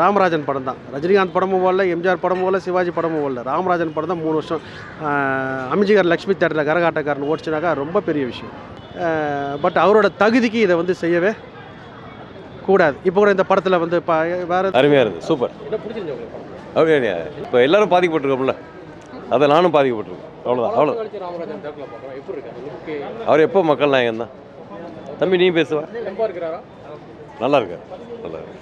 ராமராஜன் படம் தான். ரஜினிகாந்த் படமும் ஓடல, எம்ஜிஆர் படமும் ஓடல, சிவாஜி படமும் ஓடல. ராமராஜன் படம் தான் 3 வருஷம் அமிஞ்சிகர் லக்ஷ்மி தேட்டரில் கரகாட்டக்காரன் ஓடிச்சுனாக்கா ரொம்ப பெரிய விஷயம். பட் அவரோட தகுதிக்கு இதை வந்து செய்யவே கூடாது. இப்போ கூட இந்த படத்தில் வந்து வேறு அருமையாக இருக்குது, சூப்பர். அப்படியா? இப்போ எல்லாரும் பாதிக்கப்பட்டிருக்கோம்ல, அதை நானும் பாதிக்கப்பட்டிருக்கேன். அவ்வளோதான், அவ்வளோ. அவர் எப்போ மக்கள் நாயகன் தான். தம்பி நீ பேசுவா? நல்லா இருக்காரு, நல்லா இருக்கு.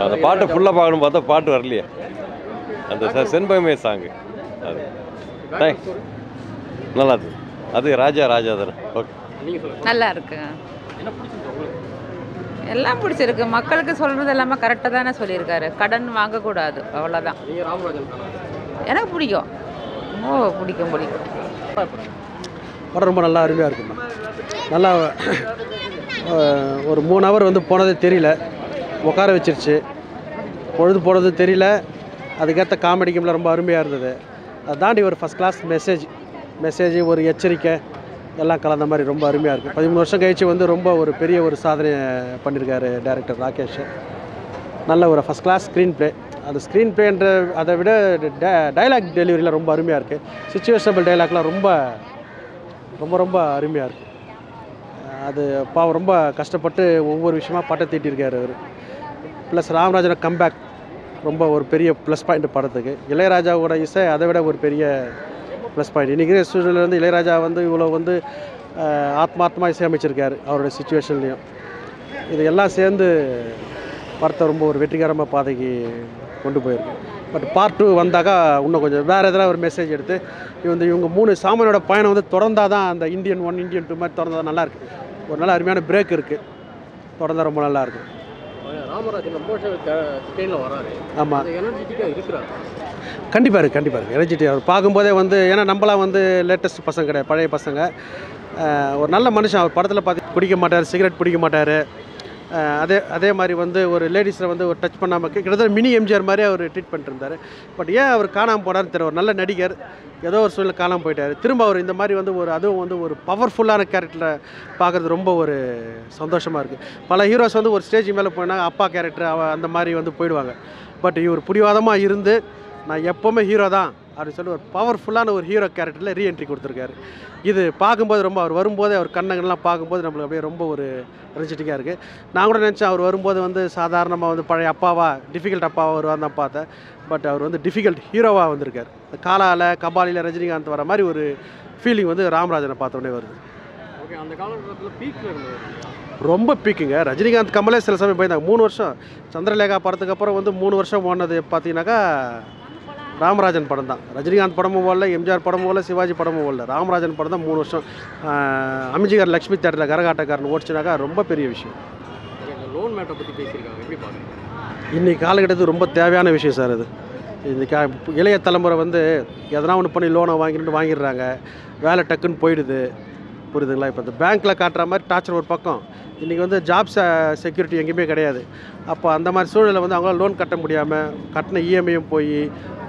அந்த பாட்டை ஃபுல்லாக பார்க்கணும் பார்த்தா பாட்டு வரலையே. அந்த செண்பகமே சாங்கு அது நல்லா இருக்கு. அது ராஜா ராஜா தானே. ஓகே, நல்லா இருக்கு. எல்லாம் பிடிச்சிருக்கு. மக்களுக்கு சொல்கிறது எல்லாமே கரெக்டாக தானே சொல்லியிருக்காரு. கடன் வாங்கக்கூடாது, அவ்வளோதான். எனக்கு பிடிக்கும். பிடிக்கும். படம் ரொம்ப நல்லா அருமையாக இருக்குமா. நல்லா ஒரு 3 ஹவர் வந்து போனதே தெரியல. உட்கார வச்சிருச்சு. பொழுது போனது தெரியல. அதுக்கேற்ற காமெடிக்கும்லாம் ரொம்ப அருமையாக இருந்தது. அதை தாண்டி ஒரு ஃபஸ்ட் கிளாஸ் மெசேஜ் ஒரு எச்சரிக்கை எல்லாம் கலந்த மாதிரி ரொம்ப அருமையாக இருக்குது. 13 வருஷம் கழிச்சு வந்து ரொம்ப ஒரு பெரிய ஒரு சாதனை பண்ணியிருக்காரு டைரக்டர் ராகேஷ். நல்ல ஒரு ஃபஸ்ட் கிளாஸ் ஸ்க்ரீன் ப்ளே. அந்த ஸ்க்ரீன் ப்ளேன்ற அதை விட டைலாக் டெலிவரியில் ரொம்ப அருமையாக இருக்குது. சிச்சுவேஷனபிள் டைலாக்லாம் ரொம்ப ரொம்ப ரொம்ப அருமையாக இருக்குது. அது பாவம் ரொம்ப கஷ்டப்பட்டு ஒவ்வொரு விஷயமா பட்டை தீட்டியிருக்காரு அவர். ப்ளஸ் ராமராஜனோட கம்பேக் ரொம்ப ஒரு பெரிய ப்ளஸ் பாயிண்ட் படத்துக்கு. இளையராஜாவோட இசை அதை விட ஒரு பெரிய ப்ளஸ் பாயிண்ட். இன்றைக்கி சூழ்நிலை வந்து இளையராஜா வந்து இவ்வளோ வந்து ஆத்மார்த்தமாக இசையமைச்சிருக்காரு அவரோட சுச்சுவேஷன்லேயும். இது எல்லாம் சேர்ந்து படத்தை ரொம்ப ஒரு வெற்றிகரமாக பாதைக்கு கொண்டு போயிருக்கு. பட் பார்ட் 2 வந்தாக்கா இன்னும் கொஞ்சம் வேறு எதனா ஒரு மெசேஜ் எடுத்து இவங்க 3 சாமானோட பயணம் வந்து தொடர்ந்தால் தான் அந்த இந்தியன் 1 இந்தியன் 2 மாதிரி தொடர்ந்தால் நல்லாயிருக்கு. ஒரு நல்ல அருமையான பிரேக் இருக்குது. தொடர்ந்தால் ரொம்ப நல்லாயிருக்கு. ஆமாம், கண்டிப்பாக இருக்குது. எனர்ஜெட்டிக் அவர் பார்க்கும்போதே வந்து, ஏன்னா நம்மளாம் வந்து லேட்டஸ்ட் பசங்க கிடையாது, பழைய பசங்க. ஒரு நல்ல மனுஷன். அவர் படத்தில் பார்த்து பிடிக்க மாட்டார், சிகரெட் பிடிக்க மாட்டார். அதே மாதிரி வந்து ஒரு லேடிஸில் வந்து ஒரு டச் பண்ணாமல் கிட்டத்தட்ட மினி எம்ஜிஆர் மாதிரி அவர் ட்ரீட் பண்ணிட்டு இருந்தார். பட் ஏன் அவர் காணாமல் போனார்னு தெரியல. ஒரு நல்ல நடிகர், ஏதோ ஒரு சூழ்நிலை காணாமல் போயிட்டார். திரும்ப அவர் இந்த மாதிரி வந்து அதுவும் வந்து ஒரு பவர்ஃபுல்லான கேரக்டரை பார்க்குறது ரொம்ப ஒரு சந்தோஷமாக இருக்குது. பல ஹீரோஸ் வந்து ஒரு ஸ்டேஜ் மேலே போனால் அப்பா கேரக்டர் அந்த மாதிரி வந்து போயிடுவாங்க. பட் இவர் பிடிவாதமாக இருந்து நான் எப்போவுமே ஹீரோ தான் அப்படின்னு சொல்லி ஒரு பவர்ஃபுல்லான ஒரு ஹீரோ கேரக்டரில் ரீஎன்ட்ரி கொடுத்துருக்காரு. இது பார்க்கும்போது ரொம்ப அவர் வரும்போதே அவர் கண்ணங்கள்லாம் பார்க்கும்போது நம்மளுக்கு அப்படியே ரொம்ப ஒரு எனர்ஜெட்டிக்காக இருக்குது. நான் கூட நினச்சேன் அவர் வரும்போது வந்து சாதாரணமாக வந்து பழைய அப்பாவா, டிஃபிகல்ட் அப்பாவாக வருவார் தான் பார்த்தேன். பட் அவர் வந்து டிஃபிகல்ட் ஹீரோவாக வந்திருக்கார். காலால் கபாலியில் ரஜினிகாந்த் வர மாதிரி ஒரு ஃபீலிங் வந்து ராமராஜனை பார்த்தோன்னே வருது. அந்த காலகட்டத்தில் ரொம்ப பீக்குங்க. ரஜினிகாந்த் கமலே சில சமயம் போயிருந்தாங்க. 3 வருஷம் சந்திரலேகா படத்துக்கு அப்புறம் வந்து 3 வருஷம் ஓடினது பார்த்தீங்கன்னாக்கா ராமராஜன் படம் தான். ரஜினிகாந்த் படமும் ஓடல, எம்ஜிஆர் படமும் ஓடல, சிவாஜி படமும் ஓடல. ராமராஜன் படம் தான் 3 வருஷம் அமிஞ்சிகர் லக்ஷ்மி தேட்டரில் கரகாட்டக்காரன் ஓடிச்சுனாக்கா ரொம்ப பெரிய விஷயம். லோன் மேட்டை பற்றி பேசியிருக்காங்க, எப்படி பார்க்குறீங்க? இன்றைக்கி காலகட்டத்துக்கு ரொம்ப தேவையான விஷயம் சார் அது. இந்த இளைய தலைமுறை வந்து எதனா ஒன்று பண்ணி லோனை வாங்கிடுறாங்க. வேலை டக்குன்னு போயிடுது. புரியுதுங்களா? இப்போ இந்த பேங்க்கில் காட்டுற மாதிரி டார்ச்சர் ஒரு பக்கம். இன்றைக்கி வந்து ஜாப் செக்யூரிட்டி எங்கேயுமே கிடையாது. அப்போ அந்த மாதிரி சூழ்நிலை வந்து அவங்களால லோன் கட்ட முடியாமல் கட்டின இஎம்ஐயும் போய்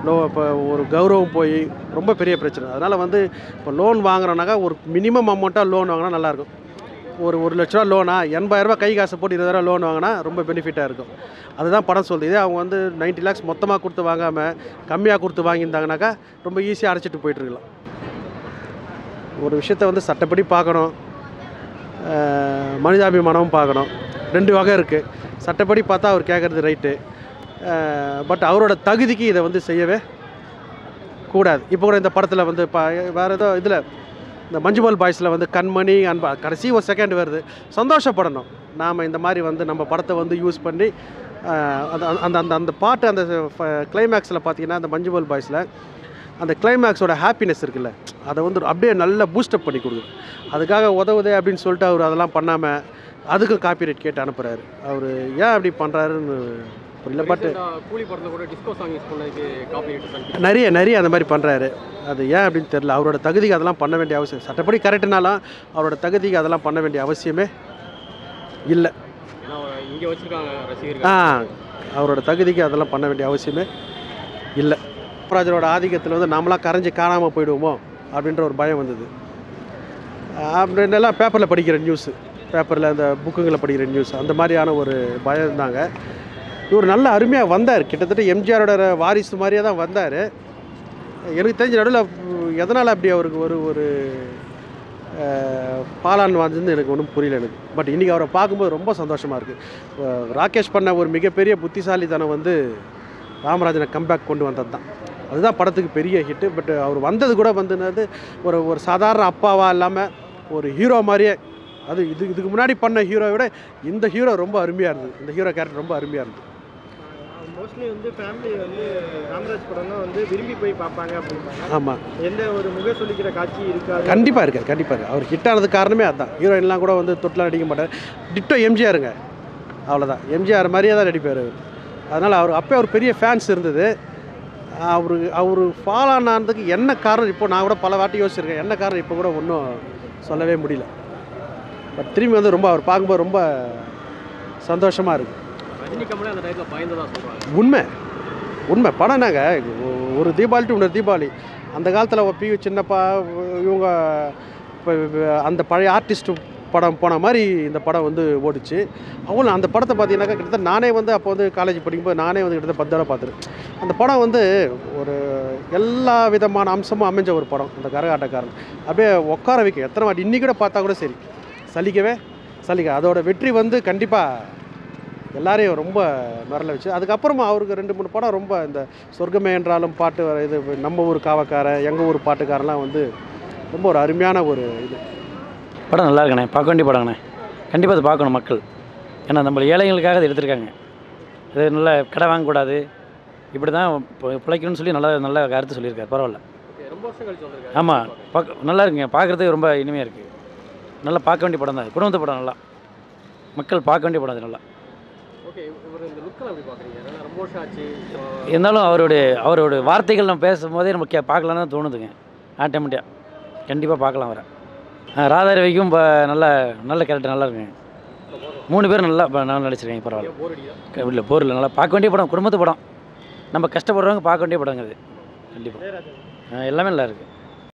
இப்போ ஒரு கௌரவம் போய் ரொம்ப பெரிய பிரச்சனை. அதனால் வந்து இப்போ லோன் வாங்குறோன்னாக்கா ஒரு மினிமம் அமௌண்ட்டாக லோன் வாங்கினா நல்லாயிருக்கும். ஒரு 1 லட்ச ரூபா லோனா 80,000 கை காசை போட்டு 20,000 லோன் வாங்கினா ரொம்ப பெனிஃபிட்டாக இருக்கும். அதுதான் படம் சொல்லுது. இதே அவங்க வந்து 90 lakhs மொத்தமாக கொடுத்து வாங்காமல் கம்மியாக கொடுத்து வாங்கியிருந்தாங்கனாக்கா ரொம்ப ஈஸியாக அடைச்சிட்டு போயிட்டுருக்கலாம். ஒரு விஷயத்தை வந்து சட்டப்படி பார்க்கணும், மனிதாபிமானமும் பார்க்கணும். 2 வகை இருக்குது. சட்டப்படி பார்த்தா அவர் கேட்குறது ரைட்டு. பட் அவரோட தகுதிக்கு இதை வந்து செய்யவே கூடாது. இப்போ கூட இந்த படத்தில் வந்து வேறு ஏதோ இதில் இந்த மஞ்சுமல் பாய்ஸில் வந்து கண்மணி அன்பா கடைசி ஒரு செகண்ட் வருது. சந்தோஷப்படணும். நாம் இந்த மாதிரி வந்து நம்ம படத்தை வந்து யூஸ் பண்ணி அந்த அந்த அந்த பாட்டு அந்த கிளைமேக்ஸில் பார்த்தீங்கன்னா அந்த மஞ்சுமல் பாய்ஸில் அந்த கிளைமேக்ஸோட ஹாப்பினஸ் இருக்குல்ல, அதை வந்து அப்படியே நல்லா பூஸ்டப் பண்ணி கொடுக்குது. அதுக்காக உதவுதே அப்படின்னு சொல்லிட்டு அவர் அதெல்லாம் பண்ணாமல் அதுக்கு காப்பிரைட் கேட்டு அனுப்புகிறாரு. அவர் ஏன் அப்படி பண்ணுறாருன்னு புரியல. பட் கூலி படத்தில் கூட டிஸ்கோ சாங் யூஸ் பண்ணதுக்கு காப்பிரைட் நிறைய அந்த மாதிரி பண்ணுறாரு. அது ஏன் அப்படின்னு தெரியல. அவரோட தகுதிக்கு அதெல்லாம் பண்ண வேண்டிய அவசியம், சட்டப்படி கரெக்டுனாலும் அவரோட தகுதிக்கு அதெல்லாம் பண்ண வேண்டிய அவசியமே இல்லை. இங்கே வச்சுருக்காங்க ரசிகர்கள். அவரோட தகுதிக்கு அதெல்லாம் பண்ண வேண்டிய அவசியமே இல்லை. ராமராஜரோட ஆதிக்கத்தில் வந்து நம்மளாம் கரைஞ்சி காணாமல் போயிடுவோமோ அப்படின்ற ஒரு பயம் வந்தது. அப்படின்னெல்லாம் பேப்பரில் படிக்கிற நியூஸு பேப்பரில் அந்த புக்குங்களை படிக்கிற நியூஸ் அந்த மாதிரியான ஒரு பயம் இருந்தாங்க. இவர் நல்ல அருமையாக வந்தார், கிட்டத்தட்ட எம்ஜிஆரோட வாரிசு மாதிரியே தான் வந்தார். எனக்கு தெரிஞ்ச நடுவில் எதனால் அப்படி அவருக்கு ஒரு பாலான் வாங்குதுன்னு எனக்கு ஒன்றும் புரியல எனக்கு. பட் இன்றைக்கி அவரை பார்க்கும்போது ரொம்ப சந்தோஷமாக இருக்குது. ராகேஷ் பண்ண ஒரு மிகப்பெரிய புத்திசாலித்தனம் வந்து ராமராஜனை கம்பேக் கொண்டு வந்தது தான். அதுதான் படத்துக்கு பெரிய ஹிட்டு. பட் அவர் வந்தது கூட வந்துனது ஒரு சாதாரண அப்பாவாக இல்லாமல் ஒரு ஹீரோ மாதிரியே. அது இதுக்கு முன்னாடி பண்ண ஹீரோவை விட இந்த ஹீரோ ரொம்ப அருமையாக இருந்தது. இந்த ஹீரோ கேரக்டர் ரொம்ப அருமையாக இருந்தது. மோஸ்ட்லி வந்து ஃபேமிலி வந்து ராமராஜ் படம்னா வந்து விரும்பி போய் பார்ப்பாங்க அப்படிம்பாங்க. ஆமாம், எந்த ஒரு முக சொல்லிக்கிற காட்சி இருக்காது. கண்டிப்பாக இருக்காது. அவர் ஹிட்டானது காரணமே அதுதான். ஹீரோயின்லாம் கூட வந்து தொட்டிலாம் அடிக்க மாட்டார். டிட்டோ எம்ஜிஆருங்க, அவ்வளோதான். எம்ஜிஆர் மாதிரியே தான் நடிப்பார் அவர். அதனால் அவர் அப்போ ஒரு பெரிய ஃபேன்ஸ் இருந்தது. அவர் ஃபாலோ ஆனதுக்கு என்ன காரணம் இப்போ நான் கூட பல வாட்டி யோசிச்சிருக்கேன். என்ன காரணம் இப்போ கூட ஒன்றும் சொல்லவே முடியல. பட் திரும்பி வந்து ரொம்ப அவர் பார்க்கும்போது ரொம்ப சந்தோஷமாக இருக்குது. ரஜினி கமலே அந்த டைத்தில் பயந்ததா சொல்கிறாங்க. உண்மை படம்னாங்க, ஒரு தீபாவளி டு இன்னொரு தீபாவளி. அந்த காலத்தில் பி சின்னப்பா இவங்க இப்போ அந்த பழைய ஆர்டிஸ்ட்டு படம் போன மாதிரி இந்த படம் வந்து ஓடிச்சு. அவங்களும் அந்த படத்தை பார்த்தீங்கன்னாக்கா கிட்டத்தட்ட நானே வந்து அப்போ வந்து காலேஜ் படிக்கும்போது நானே வந்து கிட்டத்தட்ட 10 தடவை பார்த்துருக்கேன். அந்த படம் வந்து ஒரு எல்லா விதமான அம்சமும் அமைஞ்ச ஒரு படம். அந்த கரகாட்டக்காரன் அப்படியே உட்கார வைக்க எத்தனை வாட்டி இன்றைக்கி கூட பார்த்தா கூட சரி சலிக்க. அதோட வெற்றி வந்து கண்டிப்பாக எல்லாரையும் ரொம்ப மிரள வச்சு. அதுக்கப்புறமா அவருக்கு 2-3 படம் ரொம்ப இந்த சொர்க்கமே என்றாலும் பாட்டு இது நம்ம ஊர் காவக்காரன், எங்கள் ஊர் பாட்டுக்காரெல்லாம் வந்து ரொம்ப ஒரு அருமையான ஒரு இது படம். நல்லா இருக்கண்ணே, பார்க்க வேண்டிய படங்கண்ணே. கண்டிப்பாக அதை பார்க்கணும் மக்கள். ஏன்னா நம்ம ஏழைகளுக்காக அதை எடுத்திருக்காங்க. இது நல்ல கடை வாங்கக்கூடாது, இப்படி தான் பிழைக்கணும்னு சொல்லி நல்ல கருத்து சொல்லியிருக்காரு. பரவாயில்ல, ரொம்ப வருஷம் கழிச்சு வந்திருக்காரு. ஆமாம், நல்லா இருக்குங்க. பார்க்குறதுக்கு ரொம்ப இனிமையாக இருக்குது. நல்லா பார்க்க வேண்டிய படம் தான். குடும்பத்து படம், நல்லா மக்கள் பார்க்க வேண்டிய படம் அது. நல்லா ஓகே. இவர் இந்த லுக்கெல்லாம் எப்படி பார்க்குறீங்க? ஏன்னா ரொம்ப வருஷம் ஆச்சு. இருந்தாலும் அவரோட வார்த்தைகள் நம்ம பேசும்போதே நம்ம பார்க்கலான்னு தான் தோணுதுங்க. ஆட்டோமேட்டிக்காக கண்டிப்பாக பார்க்கலாம் அவரை. ராதாரவிக்கும் இப்போ நல்ல கேரக்டர் நல்லா இருக்குங்க. 3 பேர் நல்லா நடிச்சிருக்கீங்க. பரவாயில்ல, இல்லை போர் இல்லை, நல்லா பார்க்க வேண்டிய படம். குடும்பத்து படம், நம்ம கஷ்டப்படுறவங்க பார்க்க வேண்டிய படங்கிறது கண்டிப்பாக. எல்லாமே நல்லா இருக்குது.